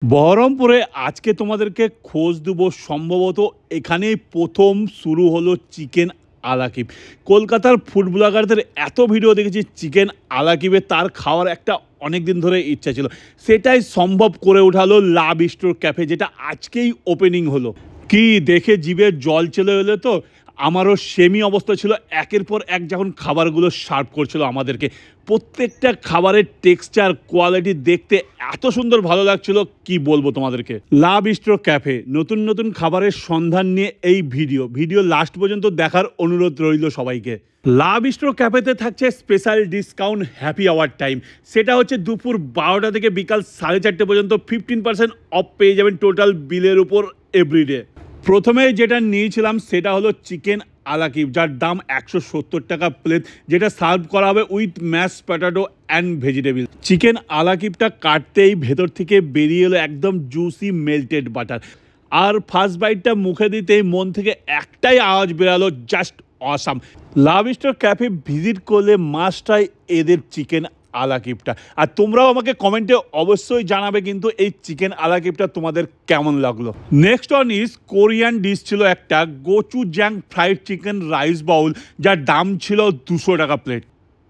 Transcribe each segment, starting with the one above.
বহরমপুরে আজকে তোমাদেরকে খোঁজ দেবো সম্ভবত এখানেই প্রথম শুরু হলো চিকেন আলাকিব। কলকাতার ফুড ব্লগারদের এত ভিডিও দেখেছি চিকেন আলাকিবে, তার খাওয়ার একটা অনেক দিন ধরে ইচ্ছা ছিল, সেটাই সম্ভব করে উঠালো লা বিস্ট্রো ক্যাফে, যেটা আজকেই ওপেনিং হলো। কি দেখে জিভে জল চলে এলো তো, আমারও সেমই অবস্থা ছিল। একের পর এক যখন খাবারগুলো সার্ভ করছিল আমাদেরকে, প্রত্যেকটা খাবারের টেক্সচার কোয়ালিটি দেখতে এত সুন্দর ভালো লাগছিল, কি বলবো তোমাদেরকে। লা বিস্ট্রো ক্যাফে নতুন নতুন খাবারের সন্ধান নিয়ে এই ভিডিও লাস্ট পর্যন্ত দেখার অনুরোধ রইল সবাইকে। লা বিস্ট্রো ক্যাফেতে থাকছে special discount happy hour time. সেটা হচ্ছে দুপুর 12টা থেকে বিকাল 4:30 পর্যন্ত 15% অফ পেয়ে যাবেন টোটাল বিলের উপর এভরিডে। প্রথমে যেটা নিয়েছিলাম সেটা হলো চিকেন আলাকিব, যার দাম 170 টাকা প্লেট, যেটা সার্ভ করা হবে with mash potato and vegetable. Chicken আলাকিবটা কাটতেই ভেতর থেকে বেরিয়ে এলো একদম জুসি মেল্টেড বাটার, আর ফার্স্ট বাইটটা মুখে দিতেই মন থেকে একটাই আওয়াজ বেরালো, just awesome. La Bistro Cafe visit করলে মাস্ট ট্রাই এদের চিকেন আলাকিবটা। আর তোমরাও আমাকে কমেন্টে অবশ্যই জানাবে কিন্তু এই চিকেন আলাকিবটা তোমাদের কেমন লাগলো। Next on is Korean dish ছিল একটা গোচুজাং ফ্রাইড চিকেন রাইস বাউল, যার দাম ছিল 200 টাকা প্লেট।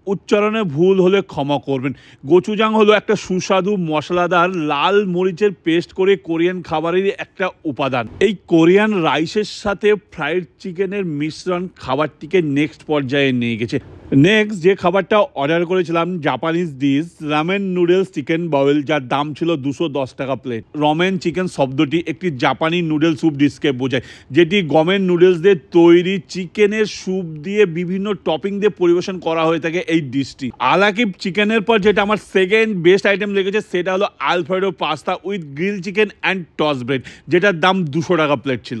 উচ্চারণে ভুল হলে ক্ষমা করবেন। গোচুজাং হলো একটা সুস্বাদু মশলাদার লাল মরিচের পেস্ট করে কোরিয়ান খাবারেরই একটা উপাদান। এই কোরিয়ান রাইসের সাথে ফ্রাইড চিকেনের মিশ্রণ খাবারটিকে নেক্সট পর্যায়ে নিয়ে গেছে। নেক্সট যে খাবারটা অর্ডার করেছিলাম Japanese dish ramen noodles chicken bowl, যার দাম ছিল 210 টাকা প্লেট। রমেন চিকেন শব্দটি একটি জাপানি নুডল স্যুপ ডিশকে বোঝায়, যেটি গমের নুডলস দিয়ে তৈরি চিকেনের স্যুপ দিয়ে বিভিন্ন টপিং দিয়ে পরিবেশন করা হয়ে থাকে এই ডিশটি। আলাকিব চিকেনের পর যেটা আমার সেকেন্ড বেস্ট আইটেম লেগেছে সেটা হলো Alfredo pasta with grill chicken and toss bread, যেটার দাম 200 টাকা প্লেট ছিল।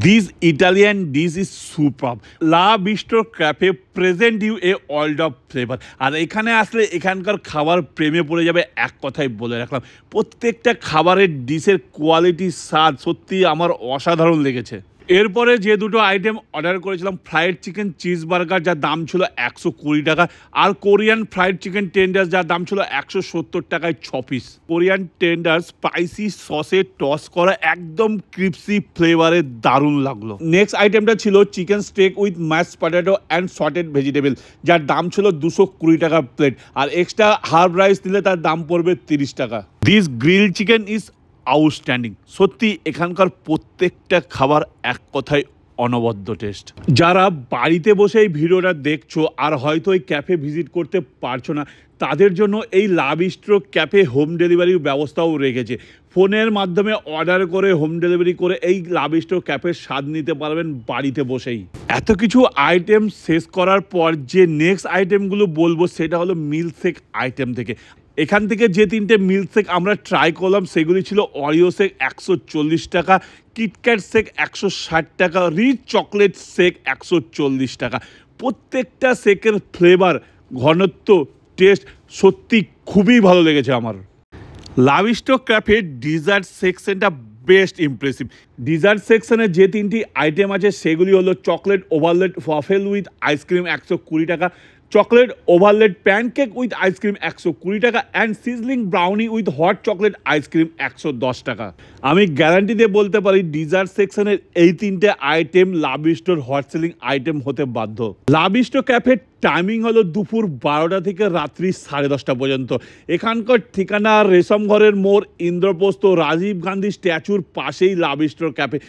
This Italian dish is super. La Bistro Cafe present you a world of flavour. আর এখানে আসলে এখানকার খাবার প্রেমে পড়ে যাবে, এক কথাই বলে রাখলাম। প্রত্যেকটা খাবারের ডিশের কোয়ালিটি স্বাদ সত্যি আমার অসাধারণ লেগেছে। এরপরে যে দুটো আইটেম অর্ডার করেছিলাম, ফ্রাইড চিকেন চিজ বার্গার, যার দাম ছিল 120 টাকা, আর কোরিয়ান ফ্রাইড চিকেন টেন্ডার্স, যার দাম ছিল 170 টাকায় 6 পিস। কোরিয়ান টেন্ডার স্পাইসি সসে টস করা, একদম ক্রিপসি ফ্লেভারে দারুণ লাগলো। নেক্সট আইটেমটা ছিল chicken steak with mash potato and sauteed vegetable, যার দাম ছিল 220 টাকা প্লেট, আর এক্সট্রা হার্ব রাইস দিলে তার দাম পড়বে 30 টাকা। This grill chicken is outstanding. সত্যি এখানকার প্রত্যেকটা খাবার এক কথায় অনবদ্য টেস্ট। যারা বাড়িতে বসে এই ভিডিওটা দেখছো আর হয়তো এই ক্যাফে ভিজিট করতে পারছো না, তাদের জন্য এই লা বিস্ট্রো ক্যাফে হোম ডেলিভারির ব্যবস্থাও রেখেছে। ফোনের মাধ্যমে অর্ডার করে হোম ডেলিভারি করে এই লা বিস্ট্রো ক্যাফের স্বাদ নিতে পারবেন বাড়িতে বসেই। এত কিছু আইটেম শেষ করার পর যে নেক্সট আইটেমগুলো বলবো সেটা হলো মিল্কশেক আইটেম থেকে। এখান থেকে যে তিনটে মিল্কশেক আমরা ট্রাই করলাম সেগুলি ছিল অরিও শেক 140 টাকা, কিটক্যাট শেক 160 টাকা, রিচ চকলেট শেক 140 টাকা। প্রত্যেকটা শেকের ফ্লেভার, ঘনত্ব, টেস্ট সত্যি খুবই ভালো লেগেছে আমার। লা বিস্ট্রো ক্যাফের ডিজার্ট সেকশনটা বেস্ট ইমপ্রেসিভ। ডিজার্ট সেকশনে যে তিনটি আইটেম আছে সেগুলি হলো চকলেট ওভারলেট ওয়াফেল উইথ আইসক্রিম 120 টাকা, চকলেট ওভারলেট প্যানকেক উইথ আইসক্রিম 120 টাকা, and sizzling brownie with hot chocolate ice cream 110 টাকা। আমি গ্যারান্টি দিয়ে বলতে পারি ডিজার্ট সেকশনের এই তিনটে আইটেম লা বিস্ট্রোর হট সেলিং আইটেম হতে বাধ্য। লা বিস্ট্রো ক্যাফের টাইমিং হলো দুপুর 12টা থেকে রাত্রি 10:30 পর্যন্ত। এখানকার ঠিকানা রেশমঘরের মোড়, ইন্দ্রপ্রস্থ, রাজীব গান্ধী স্ট্যাচুর পাশেই লা বিস্ট্রো ক্যাফে।